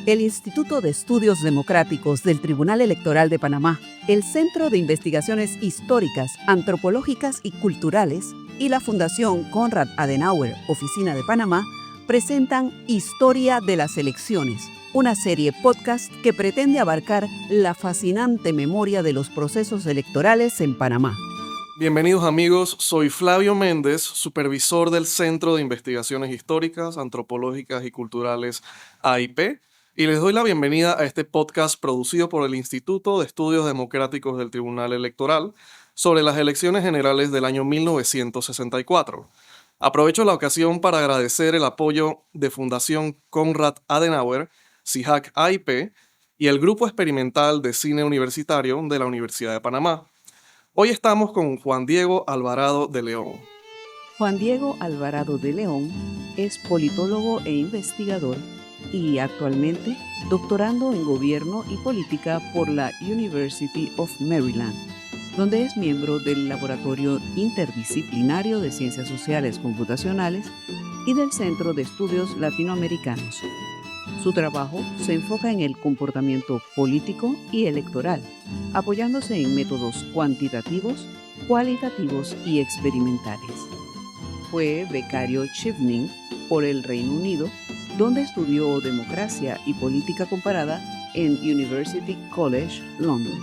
el Instituto de Estudios Democráticos del Tribunal Electoral de Panamá, el Centro de Investigaciones Históricas, Antropológicas y Culturales y la Fundación Konrad Adenauer, Oficina de Panamá, presentan Historia de las Elecciones, una serie podcast que pretende abarcar la fascinante memoria de los procesos electorales en Panamá. Bienvenidos amigos, soy Flavio Méndez, supervisor del Centro de Investigaciones Históricas, Antropológicas y Culturales AIP, y les doy la bienvenida a este podcast producido por el Instituto de Estudios Democráticos del Tribunal Electoral sobre las elecciones generales del año 1964. Aprovecho la ocasión para agradecer el apoyo de Fundación Konrad Adenauer, CIHAC AIP, y el Grupo Experimental de Cine Universitario de la Universidad de Panamá. Hoy estamos con Juan Diego Alvarado de León. Juan Diego Alvarado de León es politólogo e investigador y actualmente doctorando en Gobierno y Política por la University of Maryland, donde es miembro del Laboratorio Interdisciplinario de Ciencias Sociales Computacionales y del Centro de Estudios Latinoamericanos. Su trabajo se enfoca en el comportamiento político y electoral, apoyándose en métodos cuantitativos, cualitativos y experimentales. Fue becario Chevening por el Reino Unido, donde estudió democracia y política comparada en University College London.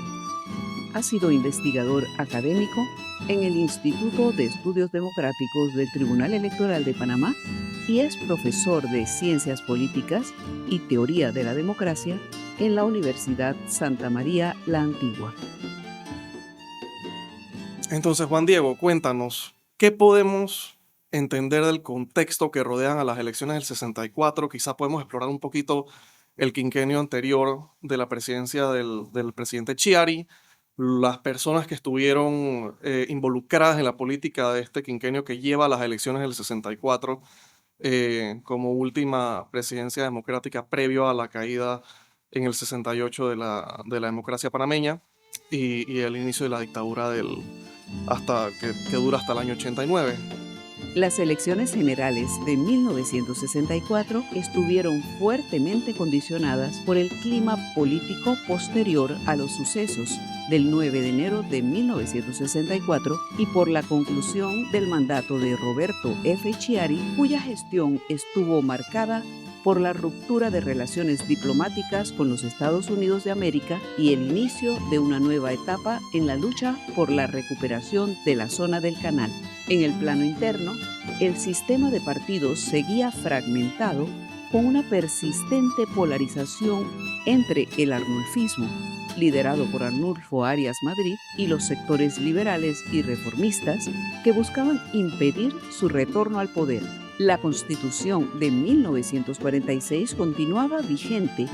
Ha sido investigador académico en el Instituto de Estudios Democráticos del Tribunal Electoral de Panamá y es profesor de Ciencias Políticas y Teoría de la Democracia en la Universidad Santa María la Antigua. Entonces, Juan Diego, cuéntanos, ¿qué podemos entender del contexto que rodean a las elecciones del 64? Quizá podemos explorar un poquito el quinquenio anterior de la presidencia del presidente Chiari, las personas que estuvieron involucradas en la política de este quinquenio que lleva a las elecciones del 64 como última presidencia democrática previo a la caída en el 68 de la democracia panameña y el inicio de la dictadura que dura hasta el año 89. Las elecciones generales de 1964 estuvieron fuertemente condicionadas por el clima político posterior a los sucesos del 9 de enero de 1964 y por la conclusión del mandato de Roberto F. Chiari, cuya gestión estuvo marcada por la ruptura de relaciones diplomáticas con los Estados Unidos de América y el inicio de una nueva etapa en la lucha por la recuperación de la zona del Canal. En el plano interno, el sistema de partidos seguía fragmentado con una persistente polarización entre el arnulfismo, liderado por Arnulfo Arias Madrid, y los sectores liberales y reformistas que buscaban impedir su retorno al poder. La Constitución de 1946 continuaba vigente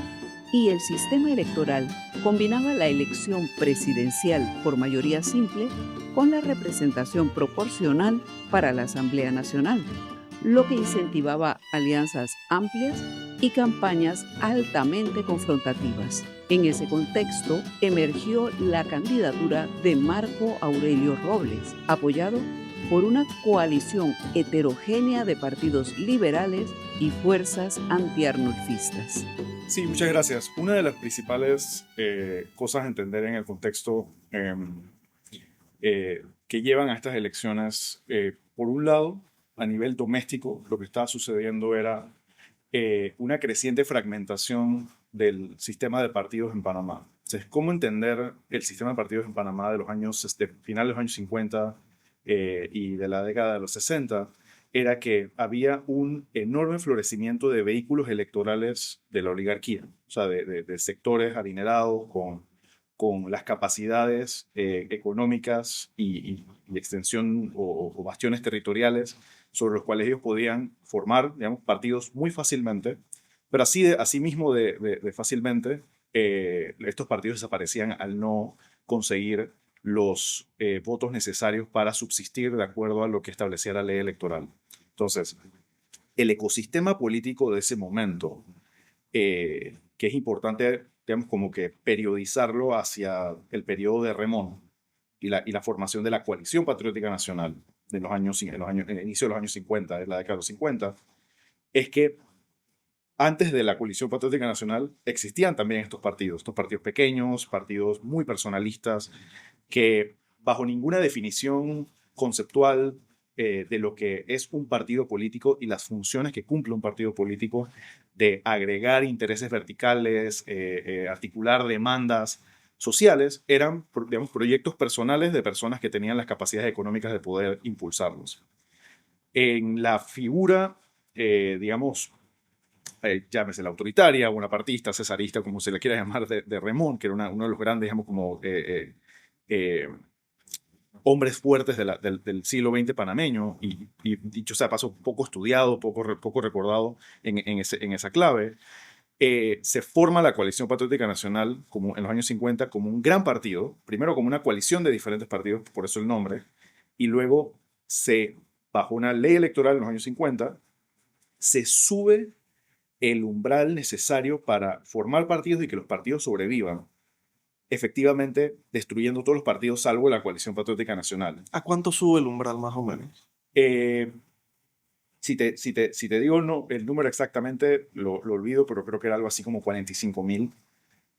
y el sistema electoral combinaba la elección presidencial por mayoría simple con la representación proporcional para la Asamblea Nacional, lo que incentivaba alianzas amplias y campañas altamente confrontativas. En ese contexto emergió la candidatura de Marco Aurelio Robles, apoyado por una coalición heterogénea de partidos liberales y fuerzas antiarnulfistas. Sí, muchas gracias. Una de las principales cosas a entender en el contexto que llevan a estas elecciones, por un lado, a nivel doméstico, lo que estaba sucediendo era una creciente fragmentación del sistema de partidos en Panamá. Entonces, ¿cómo entender el sistema de partidos en Panamá de los años, finales de los años 50 y de la década de los 60? Era que había un enorme florecimiento de vehículos electorales de la oligarquía, o sea, de sectores adinerados con las capacidades económicas y extensión o bastiones territoriales sobre los cuales ellos podían formar, digamos, partidos muy fácilmente, pero asimismo de fácilmente estos partidos desaparecían al no conseguir los votos necesarios para subsistir de acuerdo a lo que establecía la ley electoral. Entonces, el ecosistema político de ese momento, que es importante, digamos, como que periodizarlo hacia el periodo de Remón y la formación de la Coalición Patriótica Nacional en el inicio de los años 50, de la década de los 50, es que antes de la Coalición Patriótica Nacional existían también estos partidos pequeños, partidos muy personalistas, que bajo ninguna definición conceptual de lo que es un partido político y las funciones que cumple un partido político, de agregar intereses verticales, articular demandas sociales, eran, digamos, proyectos personales de personas que tenían las capacidades económicas de poder impulsarlos. En la figura, digamos, llámese la autoritaria, bonapartista, cesarista, como se le quiera llamar, de Remón, que era uno de los grandes, digamos, como hombres fuertes del siglo XX panameño, y dicho sea paso, poco estudiado, poco recordado en esa clave. Se forma la Coalición Patriótica Nacional como, en los años 50 como un gran partido, primero como una coalición de diferentes partidos, por eso el nombre, y luego bajo una ley electoral en los años 50, se sube el umbral necesario para formar partidos y que los partidos sobrevivan, efectivamente destruyendo todos los partidos salvo la Coalición Patriótica Nacional. ¿A cuánto sube el umbral más o menos? Si te digo el número exactamente, lo olvido, pero creo que era algo así como 45.000.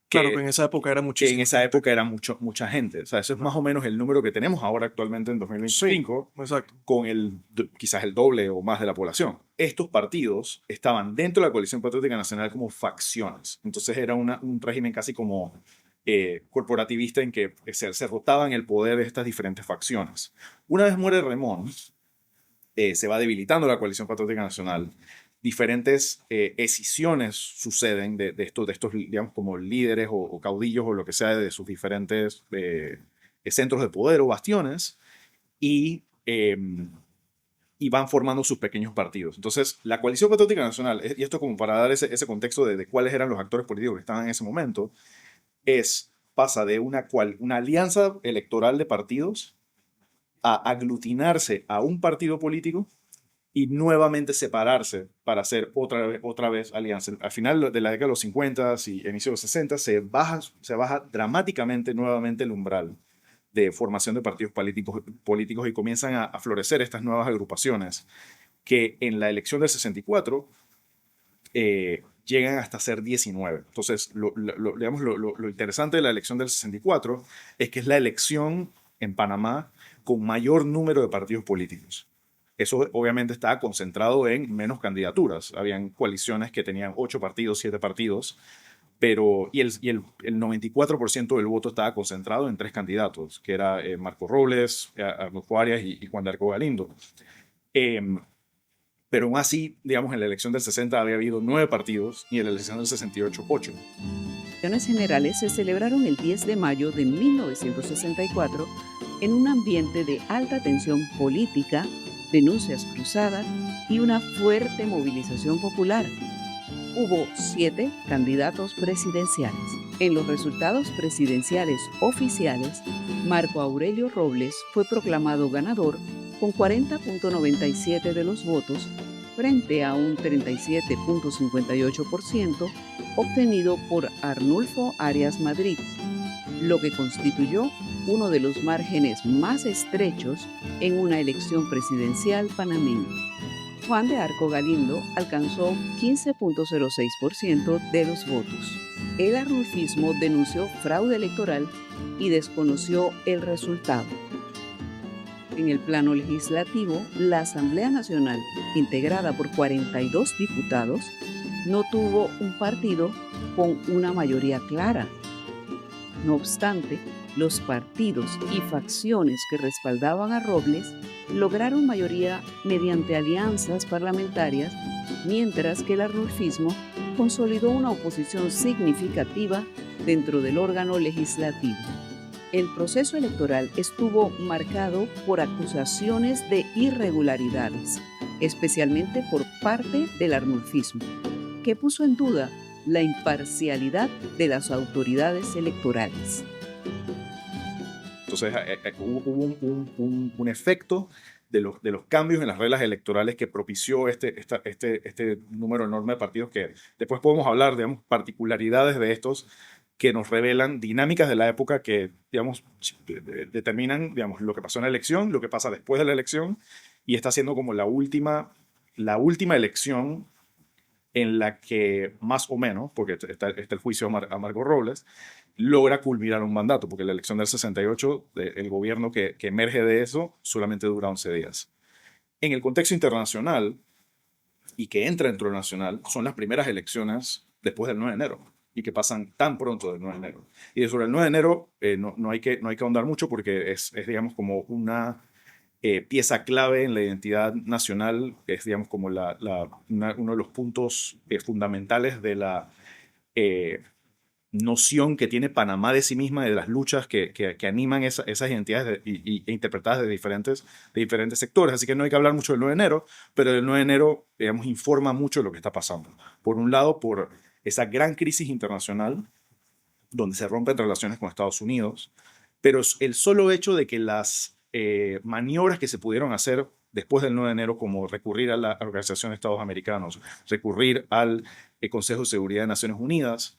Claro, que en esa época era muchísimo. En esa época era mucha gente. O sea, eso es más o menos el número que tenemos ahora actualmente en 2025, sí, exacto, con quizás el doble o más de la población. Estos partidos estaban dentro de la Coalición Patriótica Nacional como facciones. Entonces era un régimen casi como corporativista en que se rotaban el poder de estas diferentes facciones. Una vez muere Remón, se va debilitando la Coalición Patriótica Nacional. Diferentes escisiones suceden de estos, digamos, como líderes o caudillos o lo que sea de sus diferentes centros de poder o bastiones, y van formando sus pequeños partidos. Entonces, la Coalición Patriótica Nacional, y esto como para dar ese contexto de cuáles eran los actores políticos que estaban en ese momento, pasa de una alianza electoral de partidos a aglutinarse a un partido político y nuevamente separarse para hacer otra vez alianza. Al final de la década de los 50 y inicio de los 60 se baja dramáticamente nuevamente el umbral de formación de partidos políticos y comienzan a florecer estas nuevas agrupaciones que en la elección del 64 llegan hasta ser 19. Entonces, digamos, lo interesante de la elección del 64 es que es la elección en Panamá con mayor número de partidos políticos. Eso obviamente estaba concentrado en menos candidaturas. Habían coaliciones que tenían 8 partidos, 7 partidos, pero el 94% del voto estaba concentrado en 3 candidatos, que era Marco Robles, Arnulfo Arias y Juan de Arco Galindo. Pero aún así, digamos, en la elección del 60 había habido 9 partidos y en la elección del 68, 8. Las elecciones generales se celebraron el 10 de mayo de 1964 en un ambiente de alta tensión política, denuncias cruzadas y una fuerte movilización popular. Hubo 7 candidatos presidenciales. En los resultados presidenciales oficiales, Marco Aurelio Robles fue proclamado ganador con 40.97% de los votos frente a un 37.58% obtenido por Arnulfo Arias Madrid, lo que constituyó uno de los márgenes más estrechos en una elección presidencial panameña. Juan de Arco Galindo alcanzó 15.06% de los votos. El arnulfismo denunció fraude electoral y desconoció el resultado. En el plano legislativo, la Asamblea Nacional, integrada por 42 diputados, no tuvo un partido con una mayoría clara. No obstante, los partidos y facciones que respaldaban a Robles lograron mayoría mediante alianzas parlamentarias, mientras que el arnulfismo consolidó una oposición significativa dentro del órgano legislativo. El proceso electoral estuvo marcado por acusaciones de irregularidades, especialmente por parte del arnulfismo, que puso en duda la imparcialidad de las autoridades electorales. Entonces hubo un efecto de los cambios en las reglas electorales que propició este número enorme de partidos, que después podemos hablar, digamos, particularidades de estos que nos revelan dinámicas de la época que, digamos, determinan, digamos, lo que pasó en la elección, lo que pasa después de la elección, y está siendo como la última elección en la que más o menos, porque está el juicio a Marco Robles, logra culminar un mandato, porque la elección del 68, el gobierno que emerge de eso, solamente dura 11 días. En el contexto internacional, y que entra dentro del nacional, son las primeras elecciones después del 9 de enero, y que pasan tan pronto del 9 de enero. Y sobre el 9 de enero no hay que ahondar mucho porque es digamos, como una pieza clave en la identidad nacional, es, digamos, como uno de los puntos fundamentales de la noción que tiene Panamá de sí misma, de las luchas que animan esas identidades interpretadas de diferentes sectores. Así que no hay que hablar mucho del 9 de enero, pero el 9 de enero, digamos, informa mucho de lo que está pasando. Por un lado, por esa gran crisis internacional, donde se rompen relaciones con Estados Unidos, pero el solo hecho de que las maniobras que se pudieron hacer después del 9 de enero, como recurrir a la Organización de Estados Americanos, recurrir al Consejo de Seguridad de Naciones Unidas,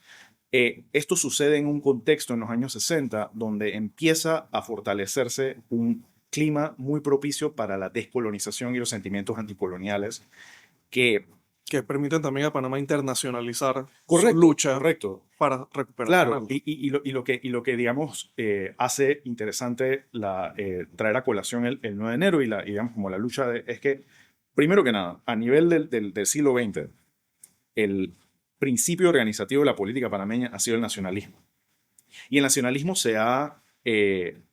esto sucede en un contexto en los años 60 donde empieza a fortalecerse un clima muy propicio para la descolonización y los sentimientos anticoloniales que permiten también a Panamá internacionalizar correcto, su lucha correcto. para recuperar. Claro, y lo que digamos, hace interesante traer a colación el 9 de enero y digamos, como la lucha es que, primero que nada, a nivel del siglo XX, el principio organizativo de la política panameña ha sido el nacionalismo. Y el nacionalismo se ha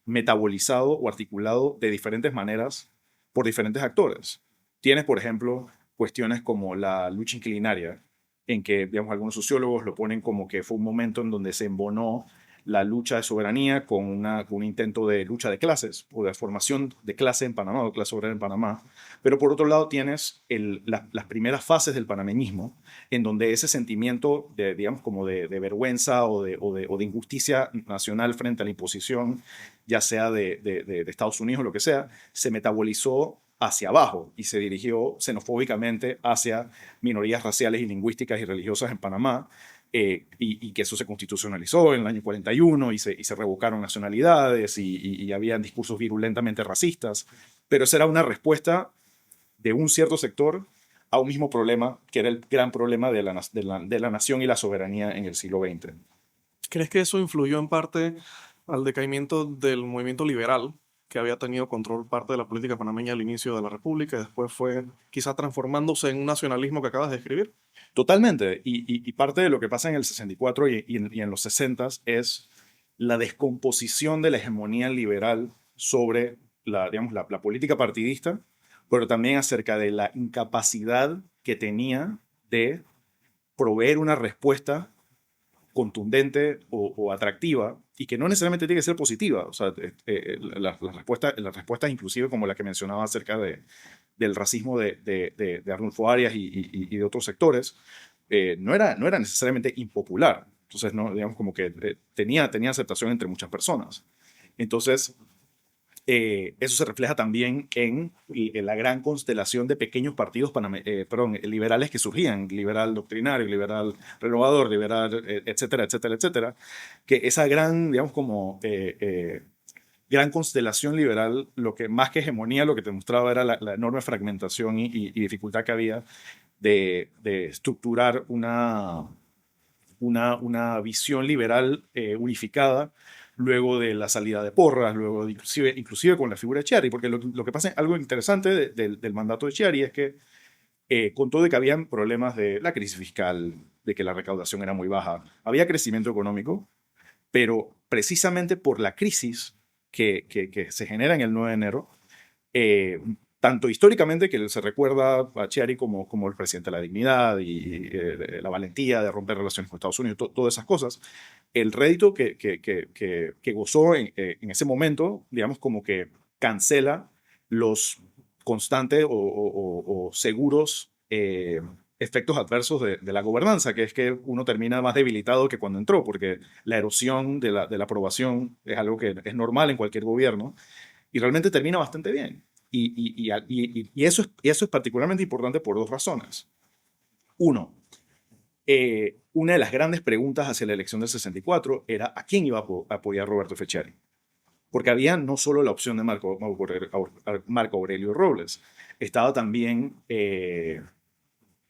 metabolizado o articulado de diferentes maneras por diferentes actores. Tienes, por ejemplo, cuestiones como la lucha inclinaria, en que, digamos, algunos sociólogos lo ponen como que fue un momento en donde se embonó la lucha de soberanía con un intento de lucha de clases o de formación de clase en Panamá, o clase obrera en Panamá. Pero por otro lado tienes las primeras fases del panameñismo, en donde ese sentimiento de, digamos, como de vergüenza o de injusticia nacional frente a la imposición, ya sea de Estados Unidos o lo que sea, se metabolizó hacia abajo y se dirigió xenofóbicamente hacia minorías raciales y lingüísticas y religiosas en Panamá, y que eso se constitucionalizó en el año 41 y se revocaron nacionalidades y habían discursos virulentamente racistas, pero esa era una respuesta de un cierto sector a un mismo problema, que era el gran problema de la nación y la soberanía en el siglo XX. ¿Crees que eso influyó en parte al decaimiento del movimiento liberal, que había tenido control parte de la política panameña al inicio de la República y después fue quizá transformándose en un nacionalismo que acabas de describir? Totalmente. Y parte de lo que pasa en el 64 y en los 60 es la descomposición de la hegemonía liberal sobre digamos, la política partidista, pero también acerca de la incapacidad que tenía de proveer una respuesta contundente o atractiva, y que no necesariamente tiene que ser positiva. O sea, las respuestas inclusive como la que mencionaba acerca del racismo de Arnulfo Arias y de otros sectores, no era necesariamente impopular. Entonces, no, digamos, como que tenía aceptación entre muchas personas. Entonces, eso se refleja también en la gran constelación de pequeños partidos liberales que surgían, liberal doctrinario, liberal renovador, liberal, etcétera, etcétera, etcétera, que esa gran, digamos, como gran constelación liberal, lo que más que hegemonía, lo que te mostraba era la enorme fragmentación y dificultad que había de estructurar una visión liberal unificada, luego de la salida de Porras, luego inclusive con la figura de Chiari, porque lo que pasa, algo interesante del mandato de Chiari es que con todo de que habían problemas de la crisis fiscal, de que la recaudación era muy baja, había crecimiento económico, pero precisamente por la crisis que se genera en el 9 de enero, tanto históricamente, que se recuerda a Chiari como el presidente de la dignidad y la valentía de romper relaciones con Estados Unidos, todas esas cosas, el rédito que gozó en ese momento, digamos, como que cancela los constantes o seguros efectos adversos de la gobernanza, que es que uno termina más debilitado que cuando entró, porque la erosión de la aprobación es algo que es normal en cualquier gobierno, y realmente termina bastante bien. Y eso es particularmente importante por dos razones. Uno, una de las grandes preguntas hacia la elección del 64 era a quién iba a apoyar Roberto Fechari. Porque había no solo la opción de Marco Aurelio Robles, estaba también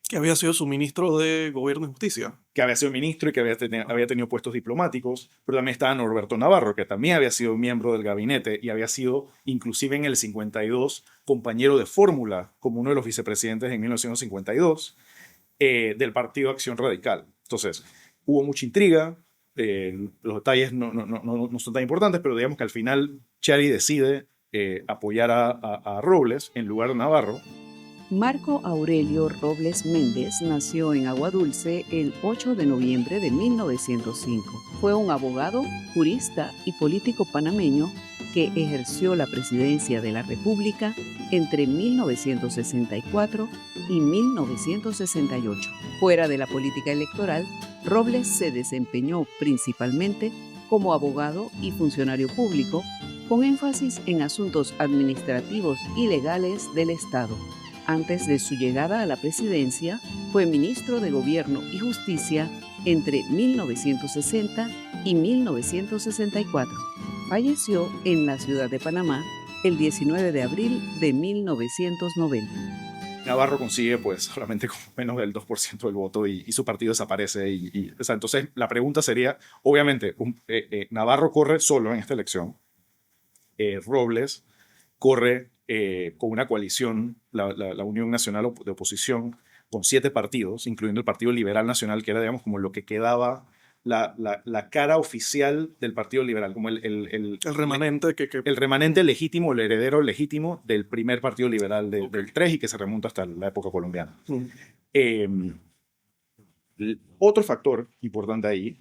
Que había sido su ministro de Gobierno y Justicia. que había sido ministro y que había tenido puestos diplomáticos, pero también estaba Norberto Navarro, que también había sido miembro del gabinete y había sido, inclusive en el 52, compañero de fórmula como uno de los vicepresidentes en 1952 del Partido Acción Radical. Entonces, hubo mucha intriga, los detalles no son tan importantes, pero digamos que al final Chiari decide apoyar a Robles en lugar de Navarro. Marco Aurelio Robles Méndez nació en Aguadulce el 8 de noviembre de 1905. Fue un abogado, jurista y político panameño que ejerció la presidencia de la República entre 1964 y 1968. Fuera de la política electoral, Robles se desempeñó principalmente como abogado y funcionario público, con énfasis en asuntos administrativos y legales del Estado. Antes de su llegada a la presidencia, fue ministro de Gobierno y Justicia entre 1960 y 1964. Falleció en la ciudad de Panamá el 19 de abril de 1990. Navarro consigue pues solamente con menos del 2% del voto y su partido desaparece. O sea, entonces la pregunta sería, obviamente, Navarro corre solo en esta elección. Robles corre con una coalición, la Unión Nacional de Oposición, con 7 partidos, incluyendo el Partido Liberal Nacional, que era, digamos, como lo que quedaba, la cara oficial del Partido Liberal, como el remanente el remanente legítimo, el heredero legítimo del primer Partido Liberal del 3 y que se remonta hasta la época colombiana. Otro factor importante ahí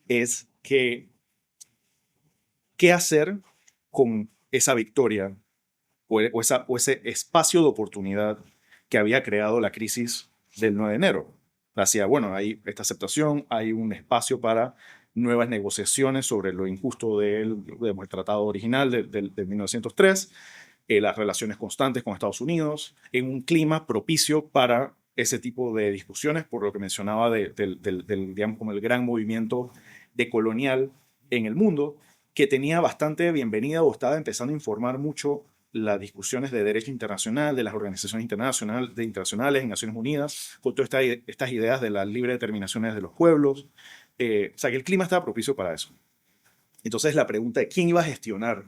es que qué hacer con esa victoria o ese espacio de oportunidad que había creado la crisis del 9 de enero. Hacia, bueno, hay esta aceptación, hay un espacio para nuevas negociaciones sobre lo injusto del tratado original de 1903, las relaciones constantes con Estados Unidos, en un clima propicio para ese tipo de discusiones, por lo que mencionaba digamos, como el gran movimiento decolonial en el mundo, que tenía bastante bienvenida o estaba empezando a informar mucho las discusiones de derecho internacional, de las organizaciones internacionales, en Naciones Unidas, con todas estas ideas de las libre determinaciones de los pueblos. O sea, que el clima estaba propicio para eso. Entonces, la pregunta de quién iba a gestionar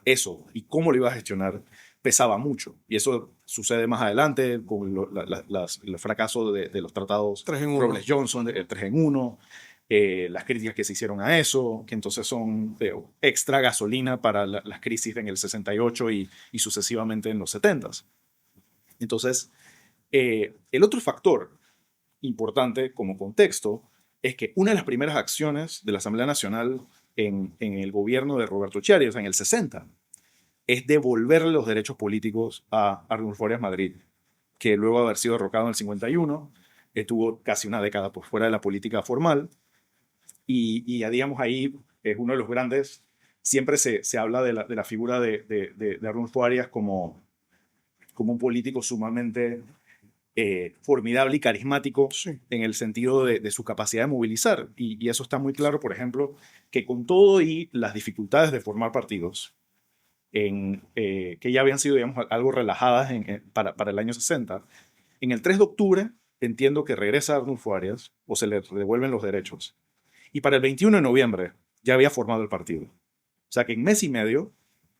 eso y cómo lo iba a gestionar pesaba mucho. Y eso sucede más adelante con el fracaso de los tratados Robles-Johnson, el 3 en 1, las críticas que se hicieron a eso, que entonces son extra gasolina para las crisis en el 68 y sucesivamente en los 70s. Entonces, el otro factor importante como contexto es que una de las primeras acciones de la Asamblea Nacional en el gobierno de Roberto Chiari, o sea, en el 60, es devolverle los derechos políticos a Arnulfo Arias Madrid, que luego de haber sido derrocado en el 51, estuvo casi una década por fuera de la política formal. Y ya digamos ahí es uno de los grandes, siempre se habla de la figura de Arnulfo Arias como un político sumamente formidable y carismático, sí, en el sentido de su capacidad de movilizar. Y eso está muy claro, por ejemplo, que con todo y las dificultades de formar partidos, que ya habían sido, digamos, algo relajadas para el año 60, en el 3 de octubre entiendo que regresa Arnulfo Arias o se le devuelven los derechos. Y para el 21 de noviembre ya había formado el partido. O sea que en mes y medio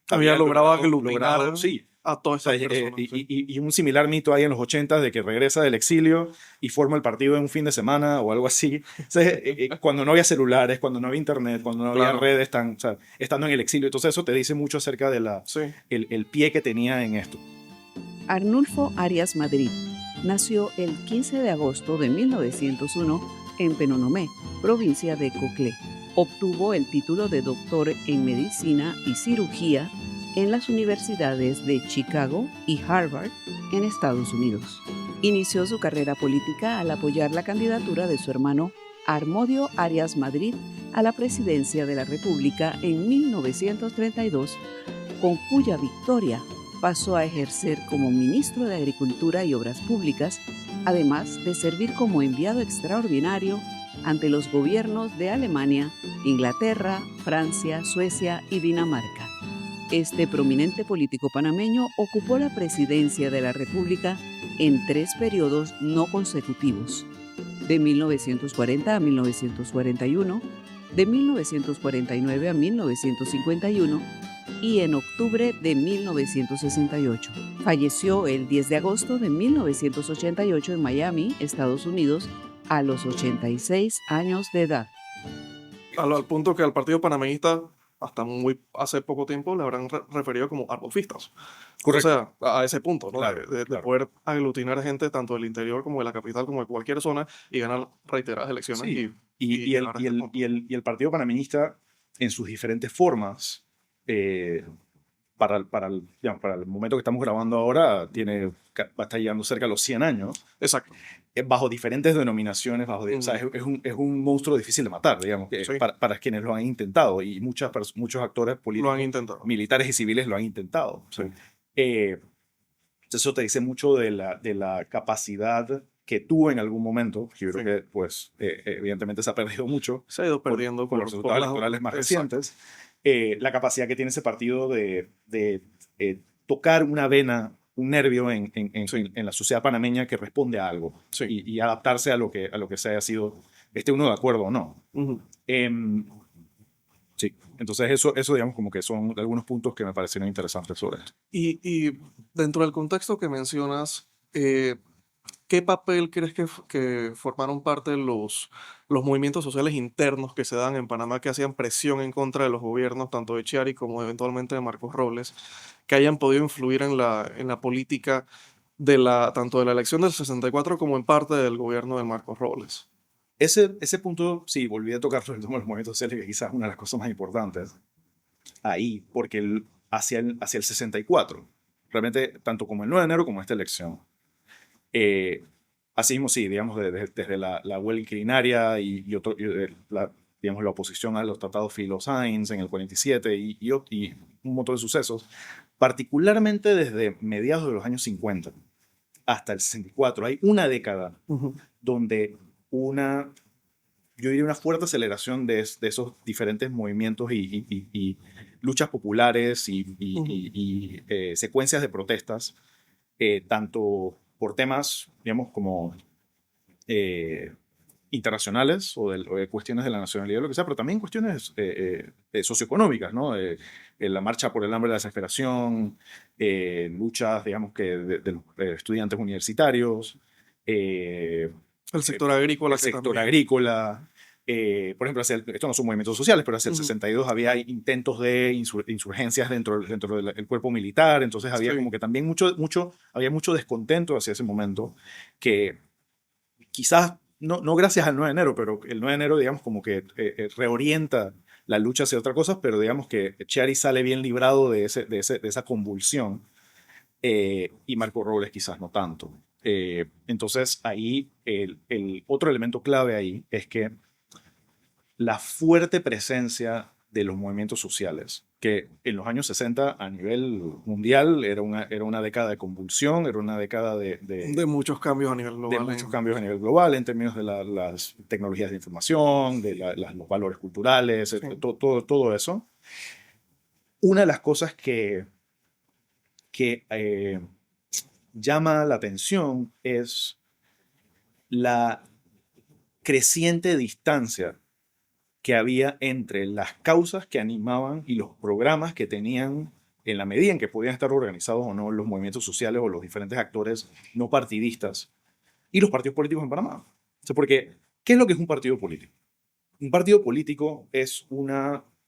había logrado aglutinar sí, a todas esas personas. Y un similar mito hay en los 80 de que regresa del exilio y forma el partido en un fin de semana o algo así. O sea, cuando no había celulares, cuando no había internet, cuando no había redes, estando en el exilio. Entonces eso te dice mucho acerca de el pie que tenía en esto. Arnulfo Arias Madrid nació el 15 de agosto de 1901 en Penonomé, provincia de Coclé. Obtuvo el título de doctor en medicina y cirugía en las universidades de Chicago y Harvard en Estados Unidos. Inició su carrera política al apoyar la candidatura de su hermano Armodio Arias Madrid a la presidencia de la República en 1932, con cuya victoria pasó a ejercer como ministro de Agricultura y Obras Públicas, además de servir como enviado extraordinario ante los gobiernos de Alemania, Inglaterra, Francia, Suecia y Dinamarca. Este prominente político panameño ocupó la presidencia de la República en 3 periodos no consecutivos, de 1940 a 1941, de 1949 a 1951 y en octubre de 1968. Falleció el 10 de agosto de 1988 en Miami, Estados Unidos, a los 86 años de edad. Al punto que al partido panameñista, hasta muy hace poco tiempo, le habrán referido como armofistas. Correcto. O sea, a ese punto, ¿no? Claro, de claro. poder aglutinar gente tanto del interior como de la capital, como de cualquier zona, y ganar reiteradas elecciones. Sí. Y llegar a este punto. Y el partido panameñista, en sus diferentes formas, para el momento que estamos grabando ahora, va a estar llegando cerca a los 100 años. Exacto. Bajo diferentes denominaciones, o sea, es un monstruo difícil de matar, digamos, Sí. para quienes lo han intentado, y muchos actores Lo políticos, han intentado. militares y civiles lo han intentado. Sí. Eso te dice mucho de la capacidad que tuvo en algún momento, que yo creo Sí. que, pues, evidentemente se ha perdido mucho Se ha ido perdiendo con los resultados electorales más Exacto. recientes. La capacidad que tiene ese partido de tocar una vena, un nervio en la sociedad panameña que responde a algo, Sí. y adaptarse a lo que se haya sido, esté uno de acuerdo o no. Ujú. Sí, entonces eso digamos como que son algunos puntos que me parecieron interesantes sobre esto. Y dentro del contexto que mencionas, ¿qué papel crees que formaron parte los movimientos sociales internos que se dan en Panamá, que hacían presión en contra de los gobiernos, tanto de Chiari como eventualmente de Marcos Robles, que hayan podido influir en la política tanto de la elección del 64 como en parte del gobierno de Marcos Robles? Ese punto, sí, volví a tocar sobre el tema de los movimientos sociales, que quizás es una de las cosas más importantes ahí, porque hacia el 64, realmente, tanto como el 9 de enero como esta elección, así mismo, sí, digamos, desde la huelga inquilinaria y digamos, la oposición a los tratados Filo-Sáenz en el 47 y un montón de sucesos, particularmente desde mediados de los años 50 hasta el 64, hay una década Ujú. donde yo diría una fuerte aceleración de esos diferentes movimientos y luchas populares y secuencias de protestas, tanto por temas, digamos, como internacionales o de cuestiones de la nacionalidad o lo que sea, pero también cuestiones socioeconómicas, ¿no? La marcha por el hambre de la desesperación, luchas, digamos, que de los estudiantes universitarios, El sector agrícola. el sector agrícola. Por ejemplo, estos no son movimientos sociales, pero hacia el Ujú. 62 había intentos de insurgencias dentro del cuerpo militar, entonces había Sí. como que también había mucho descontento hacia ese momento, que quizás, no gracias al 9 de enero, pero el 9 de enero, digamos, como que reorienta la lucha hacia otra cosa, pero digamos que Chiari sale bien librado de esa convulsión, y Marco Robles quizás no tanto. Entonces ahí el otro elemento clave ahí es que la fuerte presencia de los movimientos sociales, que en los años 60 a nivel mundial era una década de convulsión, era una década de muchos cambios a nivel de global. muchos cambios a nivel global en términos de las tecnologías de información, de los valores culturales, Sí. todo eso. Una de las cosas que llama la atención es la creciente distancia que había entre las causas que animaban y los programas que tenían, en la medida en que podían estar organizados o no los movimientos sociales o los diferentes actores no partidistas, y los partidos políticos en Panamá. O sea, porque, ¿qué es lo que es un partido político? Un partido político es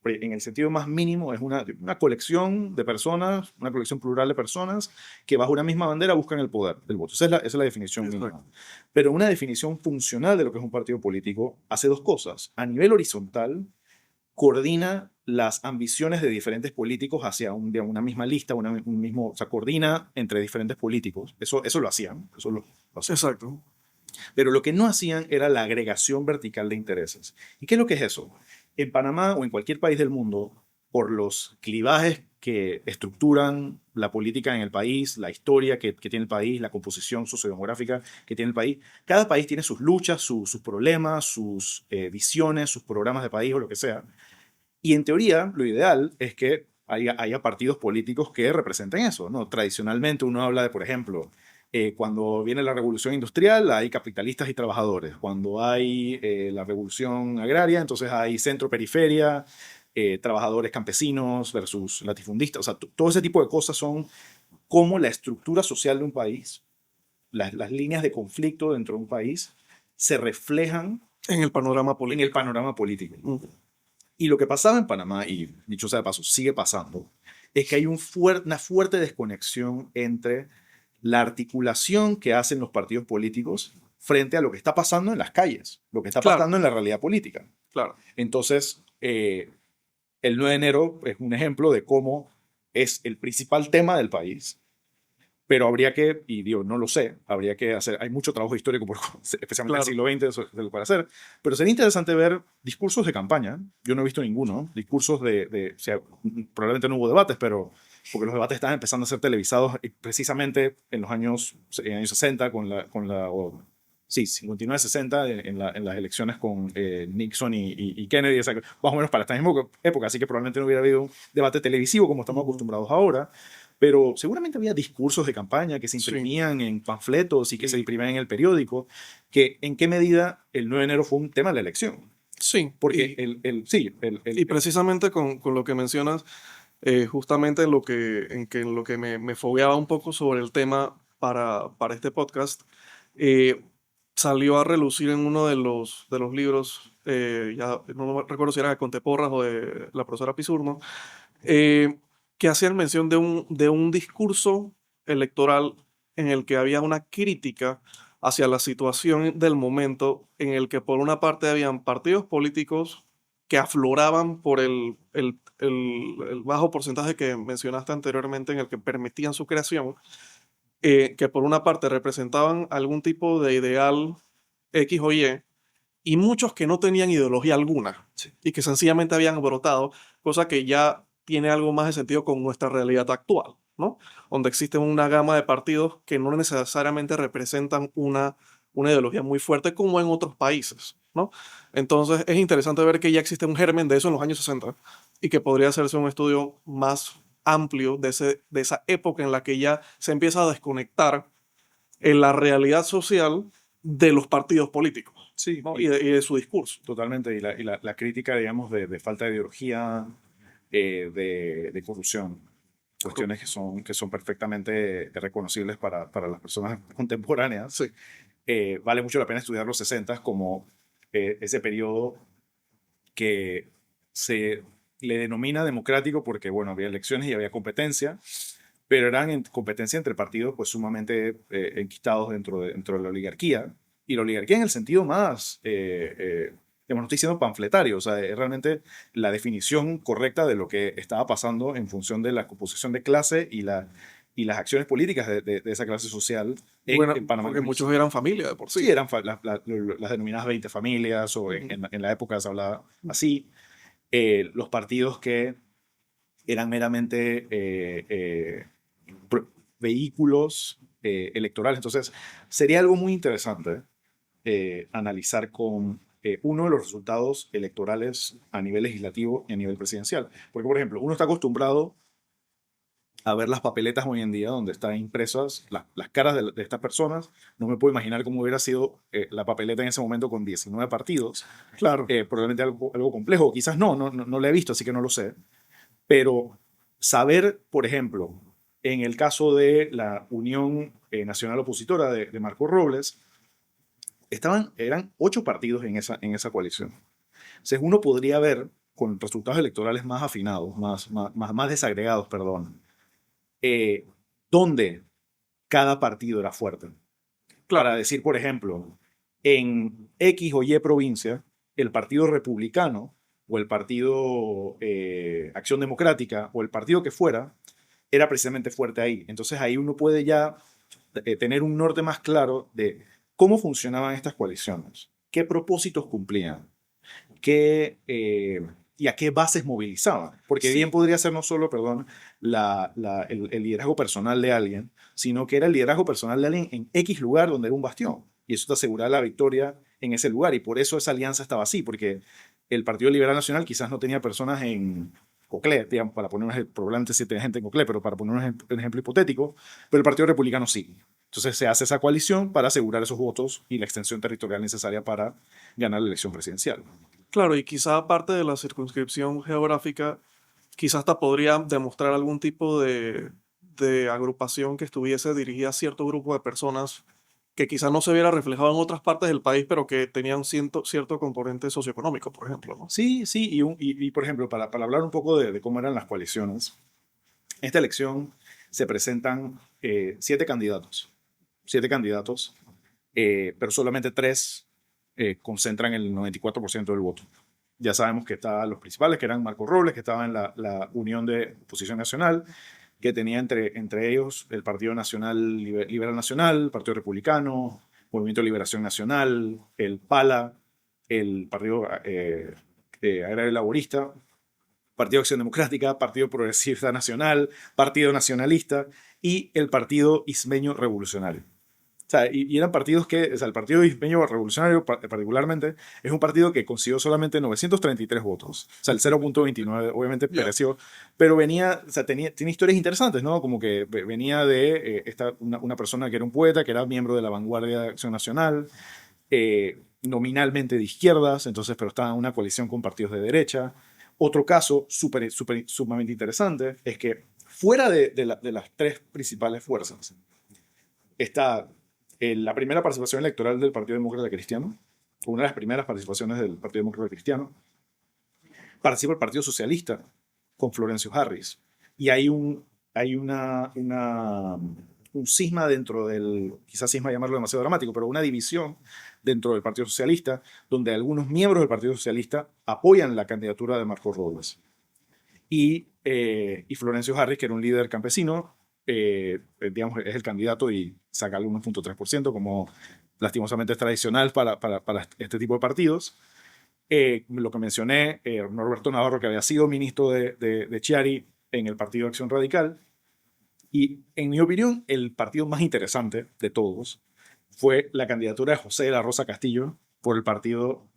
en el sentido más mínimo, es una colección de personas, una colección plural de personas que bajo una misma bandera buscan el poder del voto. Esa es la definición mínima. Pero una definición funcional de lo que es un partido político hace dos cosas. A nivel horizontal, coordina las ambiciones de diferentes políticos hacia una misma lista, o sea, coordina entre diferentes políticos. Eso lo hacían. Exacto. Pero lo que no hacían era la agregación vertical de intereses. ¿Y qué es lo que es eso? En Panamá o en cualquier país del mundo, por los clivajes que estructuran la política en el país, la historia que tiene el país, la composición sociodemográfica que tiene el país, cada país tiene sus luchas, sus problemas, sus visiones, sus programas de país o lo que sea. Y en teoría, lo ideal es que haya partidos políticos que representen eso, ¿no? Tradicionalmente uno habla de, por ejemplo, Cuando viene la revolución industrial, hay capitalistas y trabajadores. Cuando hay la revolución agraria, entonces hay centro-periferia, trabajadores campesinos versus latifundistas. O sea, todo ese tipo de cosas son cómo la estructura social de un país, las líneas de conflicto dentro de un país, se reflejan En el panorama en político. el panorama político. Y lo que pasaba en Panamá, y dicho sea de paso, sigue pasando, es que hay una fuerte desconexión entre la articulación que hacen los partidos políticos frente a lo que está pasando en las calles, lo que está Claro. pasando en la realidad política. Claro. Entonces, el 9 de enero es un ejemplo de cómo es el principal tema del país, pero habría que, y digo, no lo sé, habría que hacer, hay mucho trabajo histórico, especialmente en el siglo XX, para hacer, pero sería interesante ver discursos de campaña. Yo no he visto ninguno, discursos o sea, probablemente no hubo debates, pero porque los debates estaban empezando a ser televisados precisamente en los años 60 sí, 59-60 en las elecciones con Nixon y Kennedy, o sea, más o menos para esta misma época, así que probablemente no hubiera habido un debate televisivo como estamos acostumbrados ahora, pero seguramente había discursos de campaña que se imprimían en panfletos y que se imprimían en el periódico, que en qué medida el 9 de enero fue un tema de la elección. Sí, Porque y precisamente con lo que mencionas, justamente en lo que me fogueaba un poco sobre el tema para este podcast, eh, salió a relucir en uno de los libros, ya no recuerdo si era de Conteporras o de la profesora Pisurno, eh, que hacían mención de un discurso electoral en el que había una crítica hacia la situación del momento, en el que por una parte habían partidos políticos que afloraban por el bajo porcentaje que mencionaste anteriormente, en el que permitían su creación, que por una parte representaban algún tipo de ideal X o y muchos que no tenían ideología alguna y que sencillamente habían brotado, cosa que ya tiene algo más de sentido con nuestra realidad actual, ¿no? Donde existe una gama de partidos que no necesariamente representan una ideología muy fuerte como en otros países, ¿no? Entonces es interesante ver que ya existe un germen de eso en los años 60 y que podría hacerse un estudio más amplio de esa época en la que ya se empieza a desconectar en la realidad social de los partidos políticos. Sí, ¿no? Y de su discurso. totalmente. Y la crítica, digamos, de falta de ideología, de corrupción. Cuestiones que son perfectamente reconocibles para las personas contemporáneas. Sí. Vale mucho la pena estudiar los 60 como ese periodo que se le denomina democrático porque, bueno, había elecciones y había competencia, pero eran competencia entre partidos pues sumamente enquistados dentro de la oligarquía. Y la oligarquía en el sentido más, digamos, no estoy diciendo panfletario, o sea, es realmente la definición correcta de lo que estaba pasando en función de la composición de clase y las acciones políticas de esa clase social en Panamá. Porque muchos eran familia de por sí. Sí, eran las denominadas 20 familias, o en la época se hablaba así. Los partidos que eran meramente vehículos electorales. Entonces, sería algo muy interesante analizar con uno de los resultados electorales a nivel legislativo y a nivel presidencial. Porque, por ejemplo, uno está acostumbrado a ver las papeletas hoy en día donde están impresas las caras de estas personas. No me puedo imaginar cómo hubiera sido la papeleta en ese momento con 19 partidos. Claro. Probablemente algo complejo. Quizás no la he visto, así que no lo sé. Pero saber, por ejemplo, en el caso de la Unión Nacional Opositora de Marco Robles, eran 8 partidos en esa coalición. Entonces uno podría ver, con resultados electorales más afinados, más desagregados, perdón, dónde cada partido era fuerte. Para decir, por ejemplo, en X o Y provincia, el Partido Republicano o el Partido Acción Democrática o el partido que fuera, era precisamente fuerte ahí. Entonces ahí uno puede ya tener un norte más claro de cómo funcionaban estas coaliciones, qué propósitos cumplían, y a qué bases movilizaban. Porque bien podría ser no solo, perdón, el liderazgo personal de alguien, sino que era el liderazgo personal de alguien en X lugar donde era un bastión. Y eso te aseguraba la victoria en ese lugar. Y por eso esa alianza estaba así, porque el Partido Liberal Nacional quizás no tenía personas en Coclé, digamos, para poner un ejemplo, probablemente sí tenía gente en Coclé, pero para poner un ejemplo hipotético, pero el Partido Republicano sí. Entonces se hace esa coalición para asegurar esos votos y la extensión territorial necesaria para ganar la elección presidencial. Claro, y quizá aparte de la circunscripción geográfica, quizás hasta podría demostrar algún tipo de agrupación que estuviese dirigida a cierto grupo de personas que quizás no se viera reflejado en otras partes del país, pero que tenían cierto componente socioeconómico, por ejemplo, ¿no? Sí, sí, y por ejemplo, para hablar un poco de cómo eran las coaliciones, en esta elección se presentan 7 candidatos. 7 candidatos, pero solamente 3 concentran el 94% del voto. Ya sabemos que estaban los principales, que eran Marco Robles, que estaba en la Unión de Oposición Nacional, que tenía entre ellos el Partido Nacional Liberal Nacional, el Partido Republicano, Movimiento de Liberación Nacional, el PALA, el Partido Agrario Laborista, Partido Acción Democrática, Partido Progresista Nacional, Partido Nacionalista y el Partido Ismeño Revolucionario. O sea, y eran partidos que, o sea, el Partido Ismeño Revolucionario particularmente, es un partido que consiguió solamente 933 votos. O sea, el 0.29 obviamente pereció, pero venía, o sea, tiene historias interesantes, ¿no? Como que venía de una persona que era un poeta, que era miembro de la vanguardia de Acción Nacional, nominalmente de izquierdas, entonces, pero estaba en una coalición con partidos de derecha. Otro caso sumamente interesante es que fuera de las 3 principales fuerzas está la primera participación electoral del Partido Demócrata Cristiano, una de las primeras participaciones del Partido Demócrata Cristiano. Participa el Partido Socialista con Florencio Harris. Y hay un cisma dentro del, quizás cisma llamarlo demasiado dramático, pero una división dentro del Partido Socialista, donde algunos miembros del Partido Socialista apoyan la candidatura de Marco Robles. Y Florencio Harris, que era un líder campesino, digamos, es el candidato y saca el 1.3%, como lastimosamente es tradicional para este tipo de partidos. Lo que mencioné, Norberto Navarro, que había sido ministro de Chiari en el Partido Acción Radical. Y en mi opinión, el partido más interesante de todos fue la candidatura de José de la Rosa Castillo por el Partido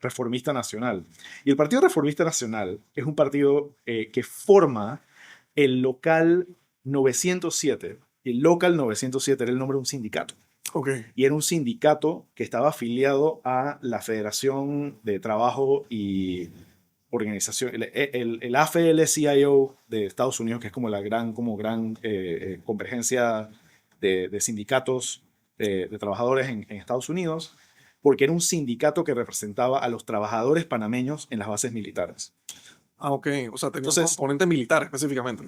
Reformista Nacional. Y el Partido Reformista Nacional es un partido que forma el local 907. El local 907 era el nombre de un sindicato. Okay. Y era un sindicato que estaba afiliado a la Federación de Trabajo y Organización, el AFL-CIO de Estados Unidos, que es como la gran convergencia de sindicatos de trabajadores en Estados Unidos, porque era un sindicato que representaba a los trabajadores panameños en las bases militares. Ah, ok. O sea, tenía un componente militar específicamente.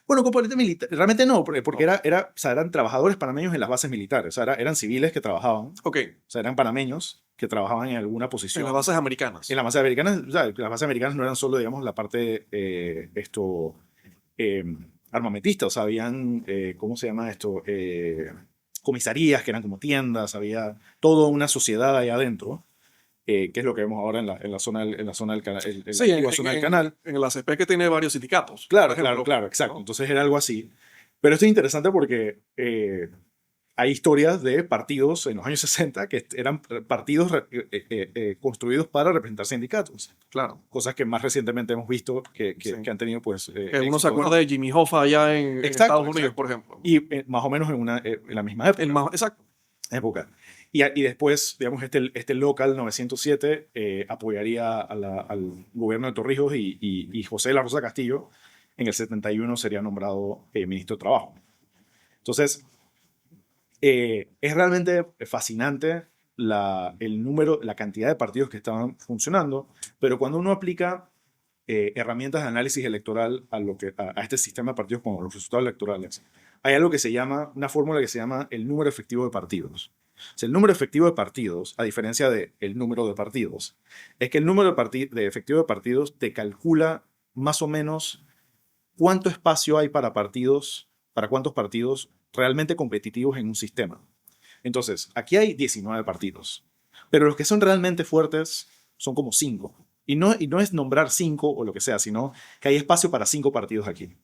Bueno, componente militar, realmente no, porque o sea, eran trabajadores panameños en las bases militares, o sea, eran civiles que trabajaban, Ok. o sea, eran panameños que trabajaban en alguna posición. En las bases americanas. En las bases americanas, o sea, las bases americanas no eran solo, digamos, la parte armamentista, o sea, habían, ¿cómo se llama esto? Comisarías que eran como tiendas, había toda una sociedad ahí adentro. Que es lo que vemos ahora en la zona del canal. Sí, zona del canal. En el ACP, que tiene varios sindicatos. Claro, exacto. ¿No? Entonces era algo así. Pero esto es interesante porque hay historias de partidos en los años 60 que eran partidos construidos para representar sindicatos. Claro. Cosas que más recientemente hemos visto que han tenido, pues. Uno se acuerda de Jimmy Hoffa allá en Estados Unidos, por ejemplo. Y más o menos en la misma época. Exacto. Época. Y después, digamos, este local 907 apoyaría al gobierno de Torrijos y José de la Rosa Castillo en el 71 sería nombrado ministro de Trabajo. Entonces, es realmente fascinante la cantidad de partidos que estaban funcionando, pero cuando uno aplica herramientas de análisis electoral a este sistema de partidos con los resultados electorales, hay algo que se llama, una fórmula que se llama el número efectivo de partidos. O sea, el número efectivo de partidos, a diferencia del número de partidos, es que el número de efectivo de partidos te calcula más o menos cuánto espacio hay para cuántos partidos realmente competitivos en un sistema. Entonces, aquí hay 19 partidos, pero los que son realmente fuertes son como 5. Y no es nombrar 5 o lo que sea, sino que hay espacio para 5 partidos aquí.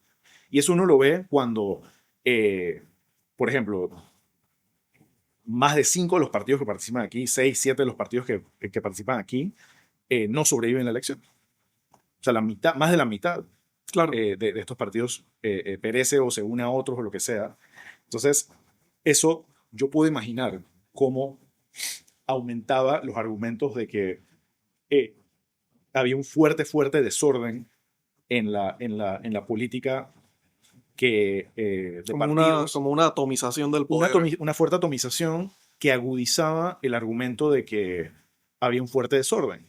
Y eso uno lo ve cuando, por ejemplo, más de 5 de los partidos que participan aquí, 6, 7 de los partidos que participan aquí, no sobreviven la elección. O sea, más de la mitad, claro, de estos partidos perece o se une a otros o lo que sea. Entonces, eso yo puedo imaginar cómo aumentaba los argumentos de que había un fuerte desorden en la política de partidos. Como una atomización del poder. Una fuerte atomización que agudizaba el argumento de que había un fuerte desorden.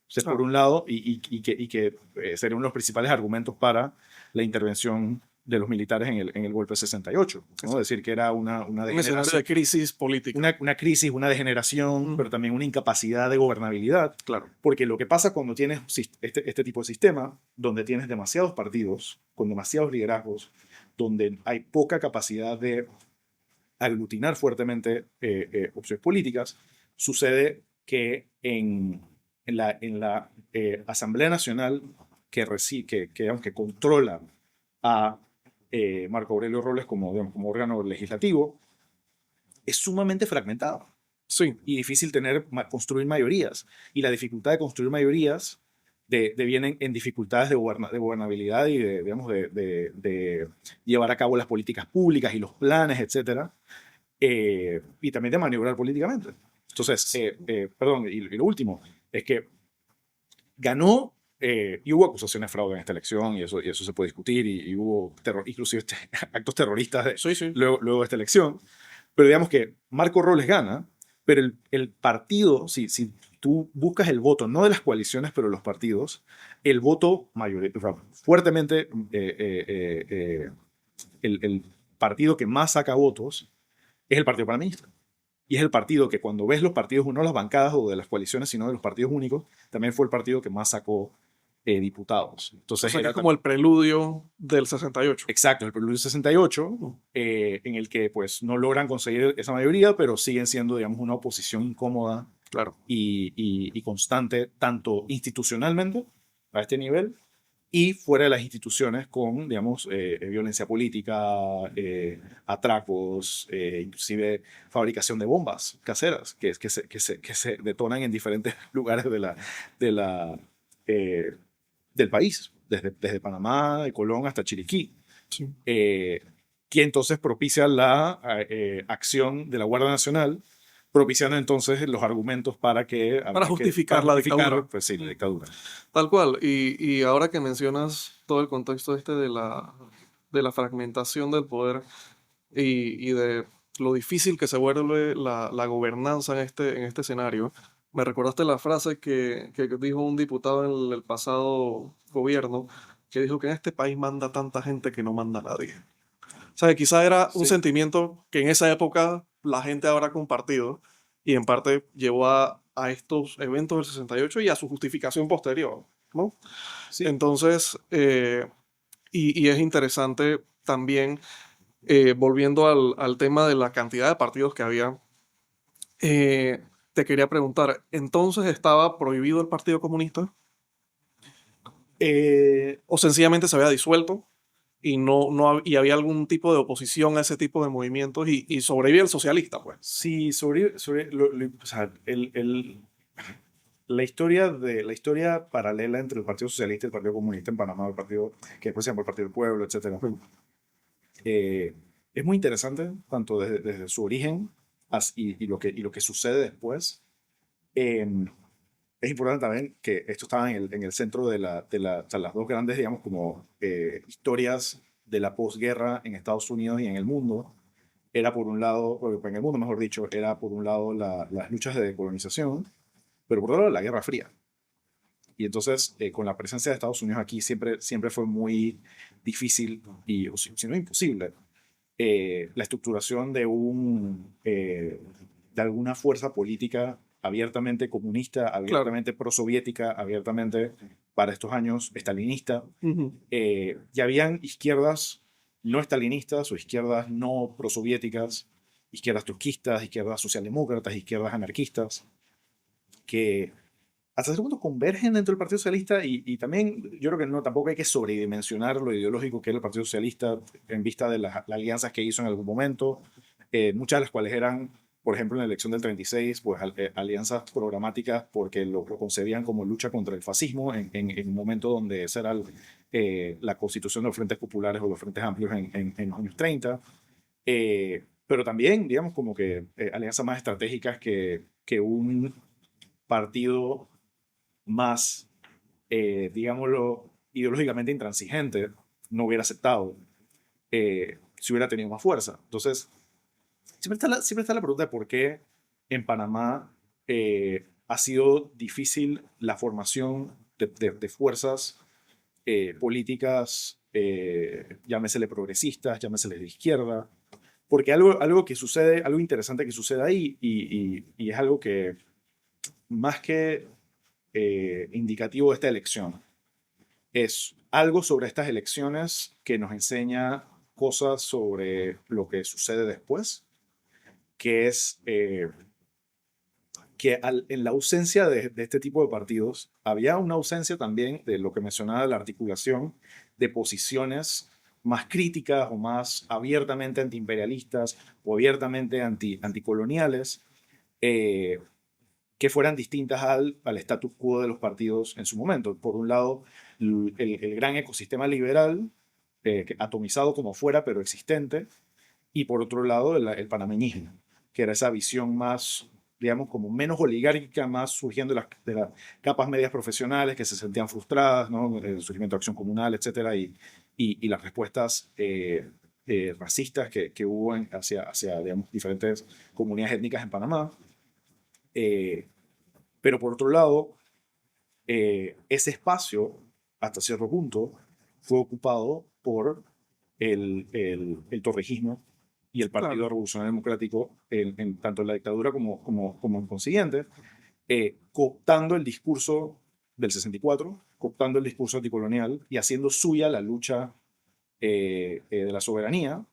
O sea, por un lado, y que sería uno de los principales argumentos para la intervención de los militares en el golpe de 68. ¿No? Decir que era una un escenario de crisis política. Una crisis, una degeneración, pero también una incapacidad de gobernabilidad. Claro. Porque lo que pasa cuando tienes este tipo de sistema, donde tienes demasiados partidos, con demasiados liderazgos, donde hay poca capacidad de aglutinar fuertemente opciones políticas, sucede que en la Asamblea Nacional que controla a Marco Aurelio Robles como órgano legislativo, es sumamente fragmentado. Sí. Y difícil construir mayorías. Y la dificultad de construir mayorías devienen en dificultades de gobernabilidad y de llevar a cabo las políticas públicas y los planes, etc. Y también de maniobrar políticamente. Entonces, perdón, y lo último es que ganó, y hubo acusaciones de fraude en esta elección, y eso se puede discutir, y hubo inclusive actos terroristas luego de esta elección. Pero digamos que Marco Robles gana, pero el partido, si tú buscas el voto, no de las coaliciones, pero de los partidos, el voto fuertemente, el partido que más saca votos es el Partido Panameñista. Y es el partido que cuando ves los partidos, no las bancadas o de las coaliciones, sino de los partidos únicos, también fue el partido que más sacó diputados. Entonces, era como el preludio del 68. Exacto, el preludio del 68, en el que pues no logran conseguir esa mayoría, pero siguen siendo, digamos, una oposición incómoda, claro, y constante, tanto institucionalmente a este nivel y fuera de las instituciones con, digamos, violencia política, atracos, inclusive fabricación de bombas caseras que se detonan en diferentes lugares del país, desde Panamá, de Colón hasta Chiriquí. Sí. Que entonces propicia la acción de la Guardia Nacional, propiciando entonces los argumentos para justificar la dictadura. Pues sí, la dictadura. Tal cual. Y ahora que mencionas todo el contexto de la fragmentación del poder y de lo difícil que se vuelve la gobernanza en este escenario, me recordaste la frase que dijo un diputado en el pasado gobierno, que dijo que en este país manda tanta gente que no manda nadie. O sea, que quizá era un sentimiento que en esa época la gente habrá compartido y en parte llevó a estos eventos del 68 y a su justificación posterior, ¿no? Sí. Entonces, y es interesante también, volviendo al tema de la cantidad de partidos que había, te quería preguntar, ¿entonces estaba prohibido el Partido Comunista? ¿O sencillamente se había disuelto? Y y había algún tipo de oposición a ese tipo de movimientos y sobrevive el socialista, pues. Sí, o sea, la historia paralela entre el Partido Socialista y el Partido Comunista en Panamá, el partido que después se llamó el Partido del Pueblo, etc. Es muy interesante, tanto desde su origen y lo que sucede después. Es importante también que esto estaba en el centro de o sea, las dos grandes, digamos, como historias de la posguerra en Estados Unidos y en el mundo. Era por un lado, en el mundo mejor dicho, era por un lado las luchas de decolonización, pero por otro lado la Guerra Fría. Y entonces, con la presencia de Estados Unidos aquí siempre fue muy difícil, si no imposible, la estructuración de alguna fuerza política abiertamente comunista, abiertamente prosoviética, abiertamente para estos años estalinista. Y habían izquierdas no estalinistas o izquierdas no prosoviéticas, izquierdas trotskistas, izquierdas socialdemócratas, izquierdas anarquistas, que hasta cierto punto convergen dentro del Partido Socialista y también yo creo que tampoco hay que sobredimensionar lo ideológico que era el Partido Socialista en vista de las alianzas que hizo en algún momento, muchas de las cuales eran, por ejemplo, en la elección del 36, pues alianzas programáticas porque lo concebían como lucha contra el fascismo en un momento donde esa era la constitución de los frentes populares o los frentes amplios en los años 30. pero también, digamos, como que alianzas más estratégicas que un partido más, digámoslo, ideológicamente intransigente no hubiera aceptado si hubiera tenido más fuerza. Entonces, siempre está la pregunta de por qué en Panamá ha sido difícil la formación de fuerzas políticas, llámesele progresistas, llámesele de izquierda, porque algo que sucede, algo interesante que sucede ahí, y es algo que más que indicativo de esta elección, es algo sobre estas elecciones que nos enseña cosas sobre lo que sucede después, que es que en la ausencia de este tipo de partidos, había una ausencia también de lo que mencionaba la articulación de posiciones más críticas o más abiertamente antiimperialistas o abiertamente anticoloniales, que fueran distintas al status quo de los partidos en su momento. Por un lado, el gran ecosistema liberal, atomizado como fuera, pero existente, y por otro lado, el panameñismo, que era esa visión más, digamos, como menos oligárquica, más surgiendo de las capas medias profesionales que se sentían frustradas, ¿no? El surgimiento de Acción Comunal, etcétera, y las respuestas racistas que hubo hacia, digamos, diferentes comunidades étnicas en Panamá. Pero por otro lado, ese espacio, hasta cierto punto, fue ocupado por el torrijismo y el Partido Revolucionario Democrático, tanto en la dictadura como en consiguiente, cooptando el discurso del 64, cooptando el discurso anticolonial y haciendo suya la lucha de la soberanía,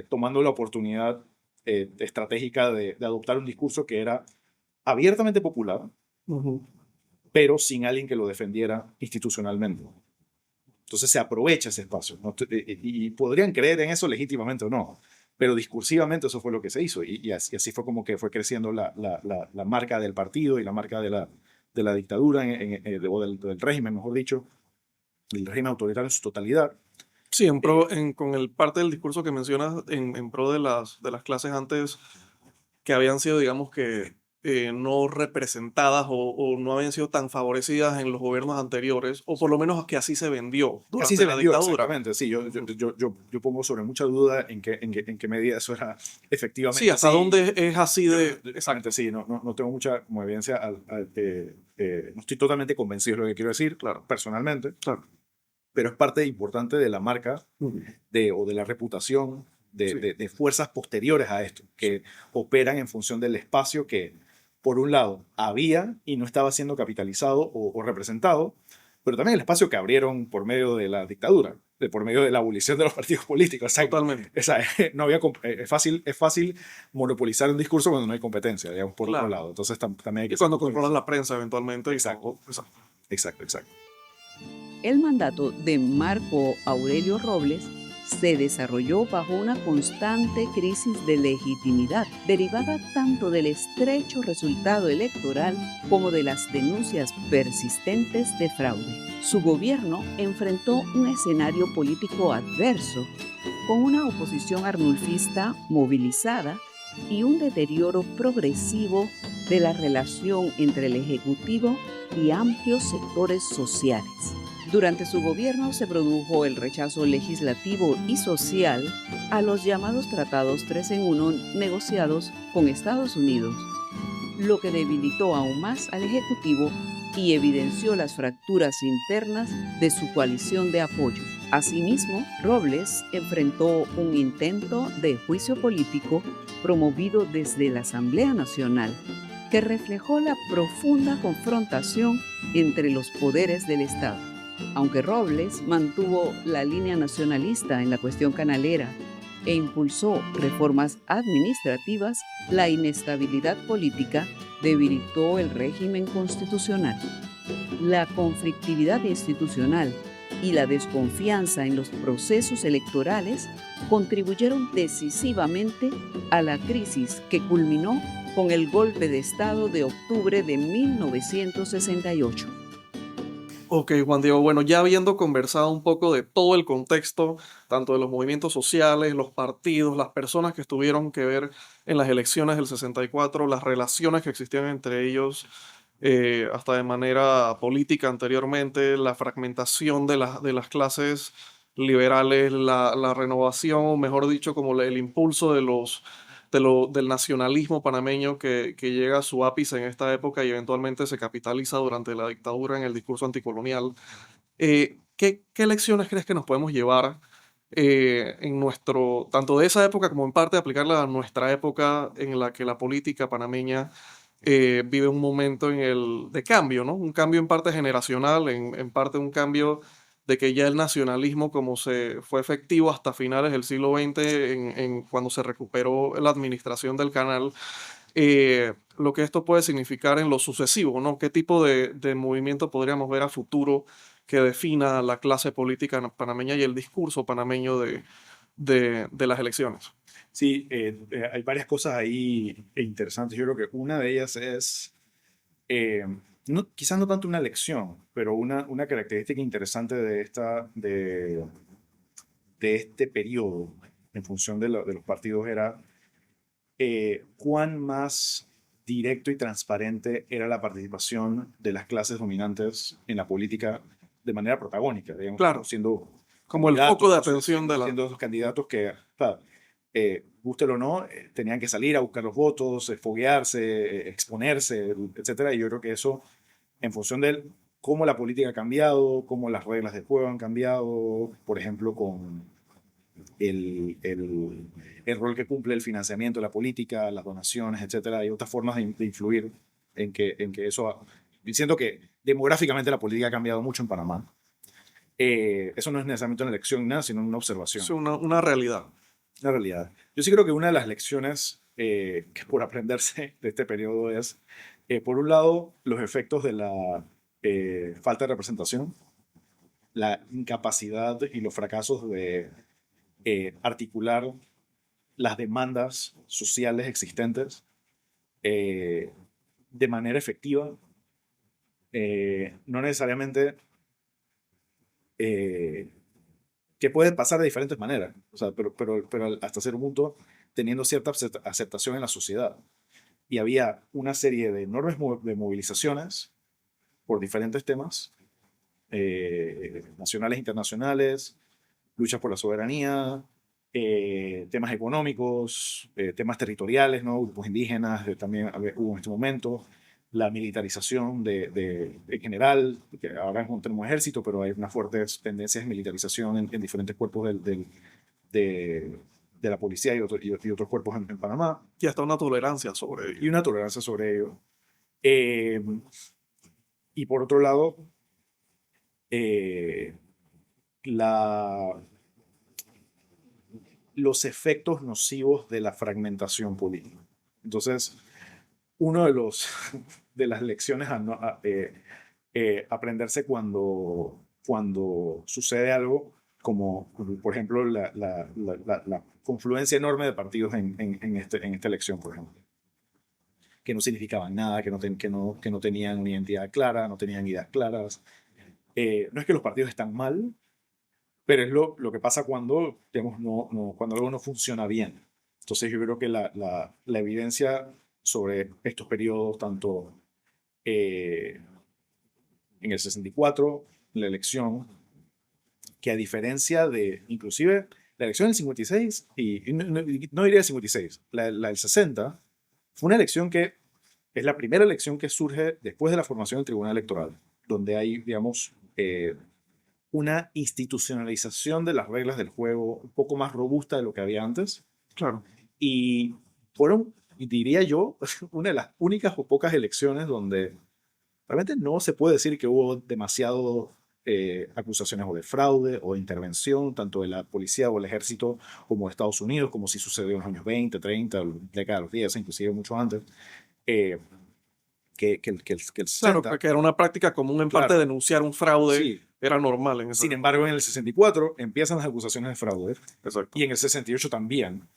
tomando la oportunidad estratégica de adoptar un discurso que era abiertamente popular, pero sin alguien que lo defendiera institucionalmente. Entonces se aprovecha ese espacio, ¿no? Y podrían creer en eso legítimamente o no, pero discursivamente eso fue lo que se hizo, y así fue como que fue creciendo la marca del partido y la marca de la dictadura, o del régimen, mejor dicho, el régimen autoritario en su totalidad. Sí, con el parte del discurso que mencionas en pro de las clases antes que habían sido, digamos que, no representadas o no habían sido tan favorecidas en los gobiernos anteriores, o por lo menos que así se vendió durante la dictadura. Exactamente, sí, yo pongo sobre mucha duda en qué medida eso era efectivamente sí, hasta así. dónde es así de... Exactamente, sí, no tengo mucha como evidencia, no estoy totalmente convencido de lo que quiero decir, claro, personalmente, Claro. pero es parte importante de la marca o de la reputación de fuerzas posteriores a esto, que operan en función del espacio que, por un lado, había y no estaba siendo capitalizado o representado, pero también el espacio que abrieron por medio de la dictadura, por medio de la abolición de los partidos políticos. O sea, Totalmente. No había, es fácil monopolizar un discurso cuando no hay competencia, digamos, por otro lado. Entonces también hay que... Y cuando controlas la prensa eventualmente. Exacto. El mandato de Marco Aurelio Robles se desarrolló bajo una constante crisis de legitimidad, derivada tanto del estrecho resultado electoral como de las denuncias persistentes de fraude. Su gobierno enfrentó un escenario político adverso, con una oposición arnulfista movilizada y un deterioro progresivo de la relación entre el Ejecutivo y amplios sectores sociales. Durante su gobierno se produjo el rechazo legislativo y social a los llamados Tratados 3 en 1 negociados con Estados Unidos, lo que debilitó aún más al Ejecutivo y evidenció las fracturas internas de su coalición de apoyo. Asimismo, Robles enfrentó un intento de juicio político promovido desde la Asamblea Nacional, que reflejó la profunda confrontación entre los poderes del Estado. Aunque Robles mantuvo la línea nacionalista en la cuestión canalera e impulsó reformas administrativas, la inestabilidad política debilitó el régimen constitucional. La conflictividad institucional y la desconfianza en los procesos electorales contribuyeron decisivamente a la crisis que culminó con el golpe de Estado de octubre de 1968. Ok, Juan Diego, bueno, ya habiendo conversado un poco de todo el contexto, tanto de los movimientos sociales, los partidos, las personas que tuvieron que ver en las elecciones del 64, las relaciones que existían entre ellos, hasta de manera política anteriormente, la fragmentación de las clases liberales, la renovación, o mejor dicho, como el impulso del nacionalismo panameño que llega a su ápice en esta época y eventualmente se capitaliza durante la dictadura en el discurso anticolonial. ¿Qué lecciones crees que nos podemos llevar en nuestro, tanto de esa época como en parte aplicarla a nuestra época en la que la política panameña vive un momento de cambio, ¿no? Un cambio en parte generacional, en parte un cambio de que ya el nacionalismo como se fue efectivo hasta finales del siglo XX, cuando se recuperó la administración del canal, lo que esto puede significar en lo sucesivo, ¿no? ¿Qué tipo de movimiento podríamos ver a futuro que defina la clase política panameña y el discurso panameño de las elecciones? Sí, hay varias cosas ahí interesantes. Yo creo que una de ellas es, eh, quizás no tanto una lección, pero una característica interesante de este periodo en función de los partidos era cuán más directo y transparente era la participación de las clases dominantes en la política de manera protagónica, digamos, Claro, siendo como el foco de candidatos, atención de la... siendo esos candidatos que, claro, gústelo o no, tenían que salir a buscar los votos, foguearse, exponerse, etcétera. Y yo creo que eso, en función de cómo la política ha cambiado, cómo las reglas de juego han cambiado, por ejemplo, con el rol que cumple el financiamiento de la política, las donaciones, etcétera. Hay otras formas de influir en que eso... Diciendo que demográficamente la política ha cambiado mucho en Panamá. Eso no es necesariamente una elección ni nada, sino una observación, Es una realidad. una realidad. Yo sí creo que una de las lecciones que por aprenderse de este periodo es, por un lado, los efectos de la falta de representación, la incapacidad y los fracasos de articular las demandas sociales existentes eh, de manera efectiva, no necesariamente eh, que pueden pasar de diferentes maneras, o sea, pero hasta cierto punto teniendo cierta aceptación en la sociedad. Y había una serie de enormes de movilizaciones por diferentes temas, nacionales e internacionales, luchas por la soberanía, temas económicos, temas territoriales, ¿no? Grupos indígenas también hubo en este momento, la militarización en general, que ahora no tenemos ejército, pero hay unas fuertes tendencias de militarización en diferentes cuerpos de, de la policía y otros cuerpos en Panamá, Y hasta una tolerancia sobre y ello. una tolerancia sobre ello. Eh, y por otro lado, eh, la, los efectos nocivos de la fragmentación política. Entonces, uno de los de las lecciones aprenderse cuando sucede algo como, por ejemplo, la confluencia enorme de partidos en esta elección, por ejemplo, que no significaban nada, que no tenían una identidad clara, no tenían ideas claras. No es que los partidos están mal, pero es lo que pasa cuando, digamos, cuando algo no funciona bien. Entonces yo creo que la evidencia sobre estos periodos, tanto eh, en el 64, la elección, que a diferencia de, inclusive, la elección del 56, y no diría el 56, la del 60, fue una elección que es la primera elección que surge después de la formación del Tribunal Electoral, donde hay, digamos, una institucionalización de las reglas del juego un poco más robusta de lo que había antes. Claro. Y fueron, diría yo, una de las únicas o pocas elecciones donde realmente no se puede decir que hubo demasiado acusaciones o de fraude o de intervención, tanto de la policía o el ejército como de Estados Unidos, como si sucedió en los años 20, 30, década de los 10, inclusive mucho antes, eh, que el Claro, 60. que era una práctica común en parte Claro, denunciar un fraude, sí. era normal en esa. Sin embargo, en el 64 empiezan las acusaciones de fraude Exacto. y en el 68 también,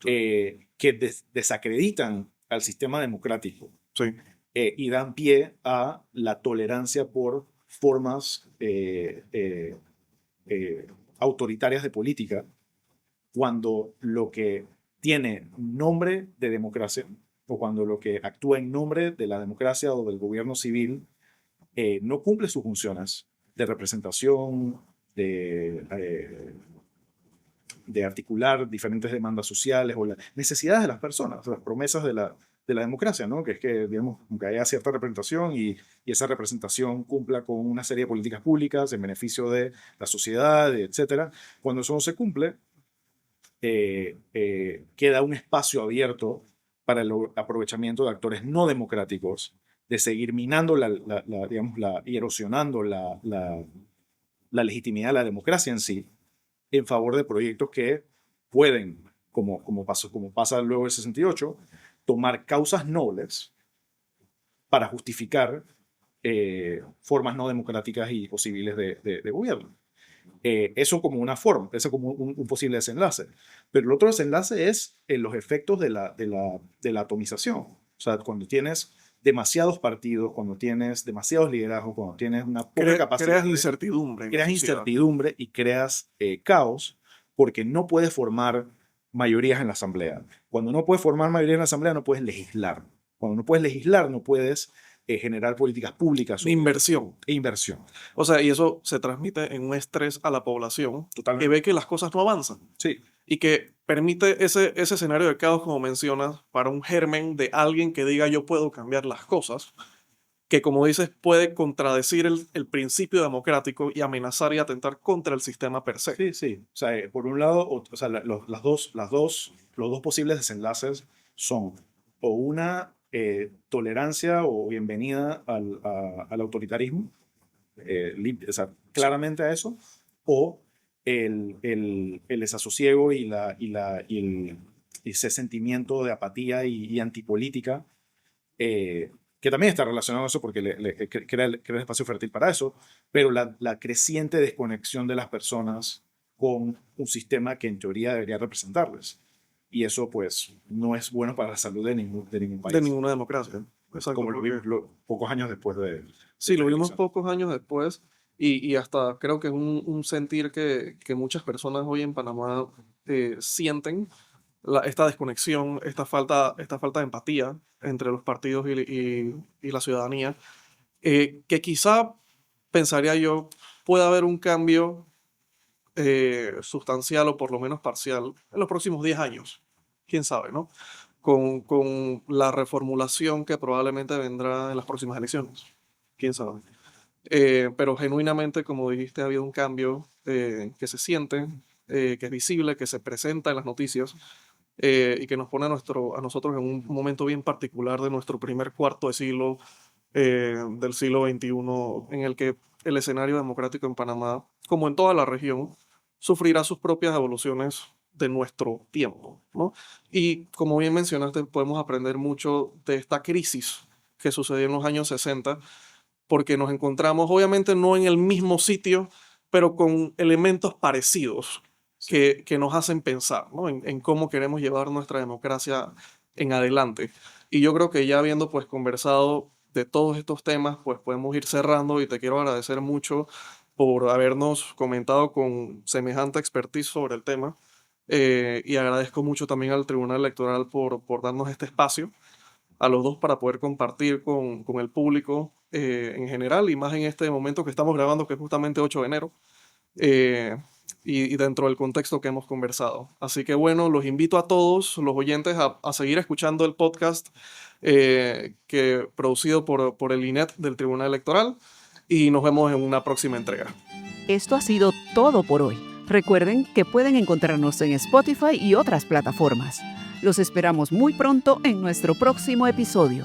que desacreditan al sistema democrático Sí. y dan pie a la tolerancia por formas autoritarias de política cuando lo que tiene nombre de democracia o cuando lo que actúa en nombre de la democracia o del gobierno civil no cumple sus funciones de representación, de articular diferentes demandas sociales o las necesidades de las personas, las promesas de la democracia, ¿no? Que es que, digamos, que haya cierta representación y esa representación cumpla con una serie de políticas públicas en beneficio de la sociedad, etc. Cuando eso no se cumple, queda un espacio abierto para el aprovechamiento de actores no democráticos, de seguir minando y erosionando la legitimidad de la democracia en sí, en favor de proyectos que pueden, como pasa luego del 68, tomar causas nobles para justificar formas no democráticas y posibles de gobierno. Eso como una forma, eso como un posible desenlace. Pero el otro desenlace es los efectos de la atomización. O sea, cuando tienes demasiados partidos, cuando tienes demasiados liderazgos, cuando tienes una poca capacidad. Creas incertidumbre. Creas incertidumbre y creas caos porque no puedes formar mayorías en la asamblea. Cuando no puedes formar mayorías en la asamblea, no puedes legislar. Cuando no puedes legislar, no puedes generar políticas públicas. Inversión. Inversión. O sea, y eso se transmite en un estrés a la población Totalmente. que ve que las cosas no avanzan. Sí. Y que permite ese escenario de caos, como mencionas, para un germen de alguien que diga yo puedo cambiar las cosas, que como dices puede contradecir el principio democrático y amenazar y atentar contra el sistema per se. Sí, sí. O sea, por un lado, o sea, los dos posibles desenlaces son o una tolerancia o bienvenida al autoritarismo, o sea, claramente a eso, o el desasosiego y ese sentimiento de apatía y antipolítica, que también está relacionado a eso porque crea el espacio fértil para eso, pero la creciente desconexión de las personas con un sistema que en teoría debería representarles. Y eso, pues, no es bueno para la salud de ningún país. De ninguna democracia. Exacto, como lo vimos pocos años después de... Sí, lo vimos pocos años después y hasta creo que es un sentir que muchas personas hoy en Panamá sienten, esta desconexión, esta falta de empatía entre los partidos y la ciudadanía, que quizá, pensaría yo, pueda haber un cambio sustancial o por lo menos parcial en los próximos 10 años. Quién sabe, ¿no? Con la reformulación que probablemente vendrá en las próximas elecciones. Quién sabe. Pero genuinamente, como dijiste, ha habido un cambio que se siente, que es visible, que se presenta en las noticias y que nos pone a nosotros en un momento bien particular de nuestro primer cuarto de siglo del siglo XXI, en el que el escenario democrático en Panamá, como en toda la región, sufrirá sus propias evoluciones de nuestro tiempo, ¿no? Y como bien mencionaste, podemos aprender mucho de esta crisis que sucedió en los años 60, porque nos encontramos, obviamente no en el mismo sitio, pero con elementos parecidos que nos hacen pensar, ¿no? en cómo queremos llevar nuestra democracia en adelante. Y yo creo que ya habiendo pues conversado de todos estos temas, pues podemos ir cerrando y te quiero agradecer mucho por habernos comentado con semejante expertise sobre el tema. Y agradezco mucho también al Tribunal Electoral por darnos este espacio a los dos para poder compartir con el público en general y más en este momento que estamos grabando, que es justamente 8 de enero, y dentro del contexto que hemos conversado. Así que bueno, los invito a todos los oyentes a seguir escuchando el podcast producido por el INET del Tribunal Electoral y nos vemos en una próxima entrega. Esto ha sido todo por hoy. Recuerden que pueden encontrarnos en Spotify y otras plataformas. Los esperamos muy pronto en nuestro próximo episodio.